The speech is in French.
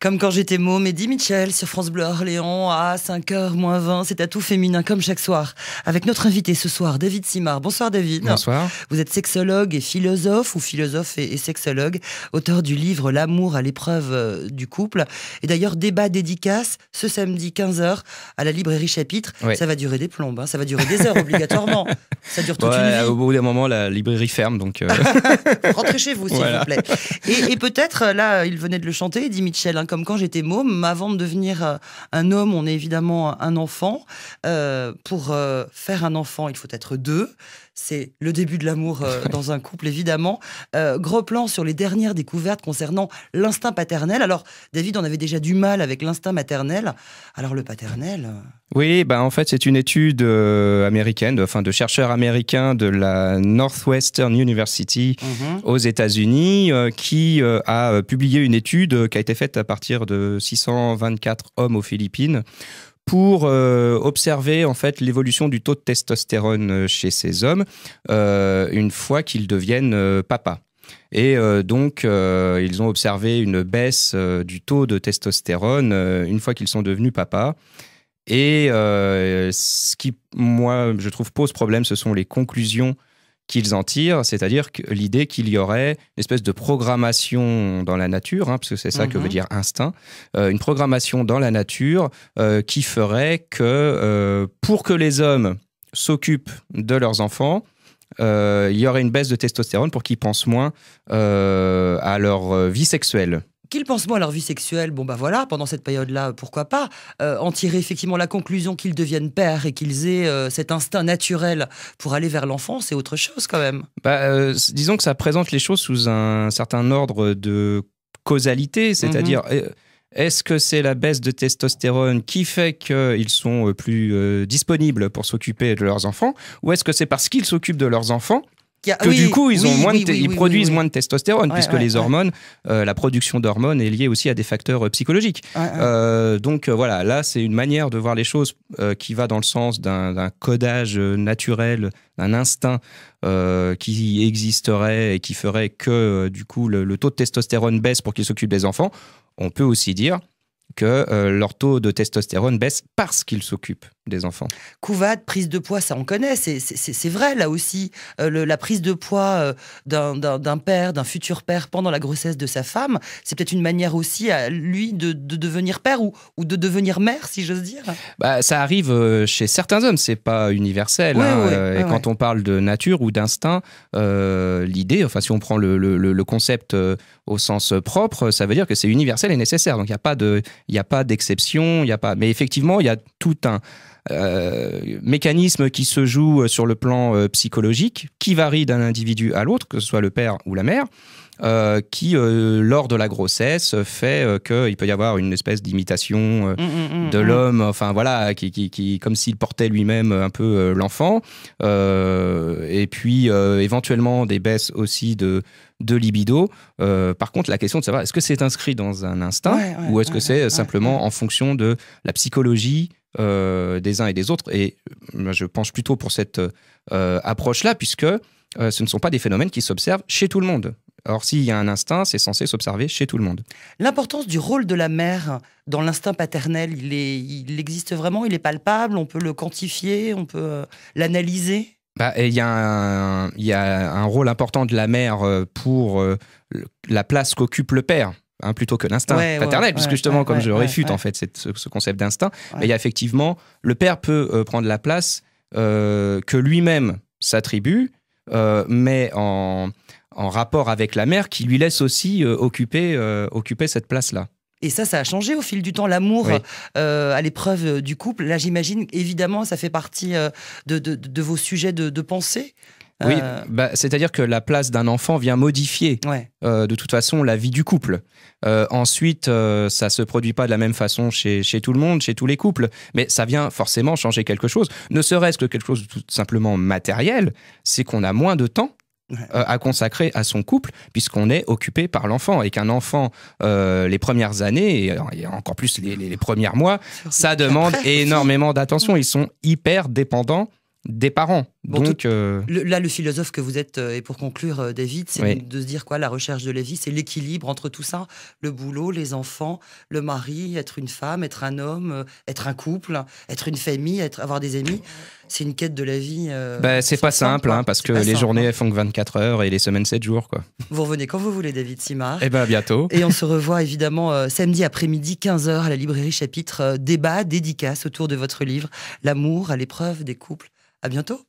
Comme quand j'étais môme, Eddie Mitchell sur France Bleu Orléans à 5h moins 20. C'est à tout féminin comme chaque soir. Avec notre invité ce soir, David Simard. Bonsoir David. Bonsoir. Vous êtes sexologue et philosophe, ou philosophe et sexologue, auteur du livre L'amour à l'épreuve du couple. Et d'ailleurs, débat dédicace ce samedi 15h à la librairie Chapitre. Oui. Ça va durer des plombes, hein. Ça va durer des heures obligatoirement. Ça dure toute une vie. Au bout d'un moment, la librairie ferme, donc... Rentrez chez vous, s'il vous plaît. Et peut-être, là, il venait de le chanter, Eddie Mitchell, hein, comme quand j'étais môme, avant de devenir un homme, on est évidemment un enfant. Pour faire un enfant, il faut être deux. C'est le début de l'amour dans un couple, évidemment. Gros plan sur les dernières découvertes concernant l'instinct paternel. Alors, David, on avait déjà du mal avec l'instinct maternel. Alors, le paternel... Oui, en fait, c'est une étude américaine, de chercheurs américains de la Northwestern University aux États-Unis qui a publié une étude qui a été faite à partir de 624 hommes aux Philippines pour observer en fait l'évolution du taux de testostérone chez ces hommes une fois qu'ils deviennent papas. Et donc, ils ont observé une baisse du taux de testostérone une fois qu'ils sont devenus papas. Et ce qui, moi, je trouve pose problème, ce sont les conclusions qu'ils en tirent, c'est-à-dire l'idée qu'il y aurait une espèce de programmation dans la nature, parce que c'est ça que veut dire instinct, une programmation dans la nature qui ferait que pour que les hommes s'occupent de leurs enfants, il y aurait une baisse de testostérone pour qu'ils pensent moins à leur vie sexuelle. Qu'ils pensent moins à leur vie sexuelle, voilà, pendant cette période-là, pourquoi pas en tirer effectivement la conclusion qu'ils deviennent pères et qu'ils aient cet instinct naturel pour aller vers l'enfant, c'est autre chose quand même. Disons que ça présente les choses sous un certain ordre de causalité, c'est-à-dire est-ce que c'est la baisse de testostérone qui fait qu'ils sont plus disponibles pour s'occuper de leurs enfants, ou est-ce que c'est parce qu'ils s'occupent de leurs enfants du coup, ils produisent moins de testostérone, puisque les hormones, la production d'hormones est liée aussi à des facteurs psychologiques. Donc voilà, là, c'est une manière de voir les choses qui va dans le sens d'un codage naturel, d'un instinct qui existerait et qui ferait que, du coup, le taux de testostérone baisse pour qu'ils s'occupent des enfants. On peut aussi dire que leur taux de testostérone baisse parce qu'ils s'occupent des enfants. Couvade, prise de poids, ça on connaît, c'est vrai là aussi. La prise de poids d'un père, d'un futur père pendant la grossesse de sa femme, c'est peut-être une manière aussi à lui de devenir père ou de devenir mère, si j'ose dire. Ça arrive chez certains hommes, c'est pas universel. Et quand on parle de nature ou d'instinct, l'idée, enfin si on prend le concept au sens propre, ça veut dire que c'est universel et nécessaire. Donc il n'y a pas d'exception, mais effectivement, il y a tout un mécanisme qui se joue sur le plan psychologique, qui varie d'un individu à l'autre, que ce soit le père ou la mère, qui, lors de la grossesse, fait qu'il peut y avoir une espèce d'imitation de l'homme, enfin voilà, qui comme s'il portait lui-même un peu l'enfant, et puis éventuellement des baisses aussi de libido. Par contre, la question de savoir, est-ce que c'est inscrit dans un instinct ou est-ce que c'est simplement en fonction de la psychologie des uns et des autres. Et je penche plutôt pour cette approche-là, puisque ce ne sont pas des phénomènes qui s'observent chez tout le monde. Or, s'il y a un instinct, c'est censé s'observer chez tout le monde. L'importance du rôle de la mère dans l'instinct paternel, il existe vraiment, il est palpable, on peut le quantifier, on peut l'analyser. Il y a un rôle important de la mère pour la place qu'occupe le père. Plutôt que l'instinct paternel, puisque justement, comme je réfute en fait ce concept d'instinct, mais il y a effectivement, le père peut prendre la place que lui-même s'attribue, mais en rapport avec la mère qui lui laisse aussi occuper cette place-là. Et ça a changé au fil du temps, l'amour à l'épreuve du couple. Là, j'imagine, évidemment, ça fait partie de vos sujets de pensée. Oui, c'est-à-dire que la place d'un enfant vient modifier de toute façon la vie du couple. Ensuite, ça se produit pas de la même façon chez tout le monde, chez tous les couples, mais ça vient forcément changer quelque chose. Ne serait-ce que quelque chose de tout simplement matériel, c'est qu'on a moins de temps à consacrer à son couple, puisqu'on est occupé par l'enfant, et qu'un enfant, les premières années, et encore plus les premiers mois, ça demande énormément d'attention. Ils sont hyper dépendants des parents. Bon, donc, là, le philosophe que vous êtes, et pour conclure, David, c'est oui. de se dire quoi, la recherche de la vie, c'est l'équilibre entre tout ça, le boulot, les enfants, le mari, être une femme, être un homme, être un couple, être une famille, avoir des amis. C'est une quête de la vie. C'est pas simple, parce que les journées elles font que 24 heures et les semaines 7 jours. Quoi. Vous revenez quand vous voulez, David Simard. Et à bientôt. Et on se revoit évidemment samedi après-midi, 15h, à la librairie Chapitre. Débat, dédicace autour de votre livre, L'amour à l'épreuve des couples. À bientôt.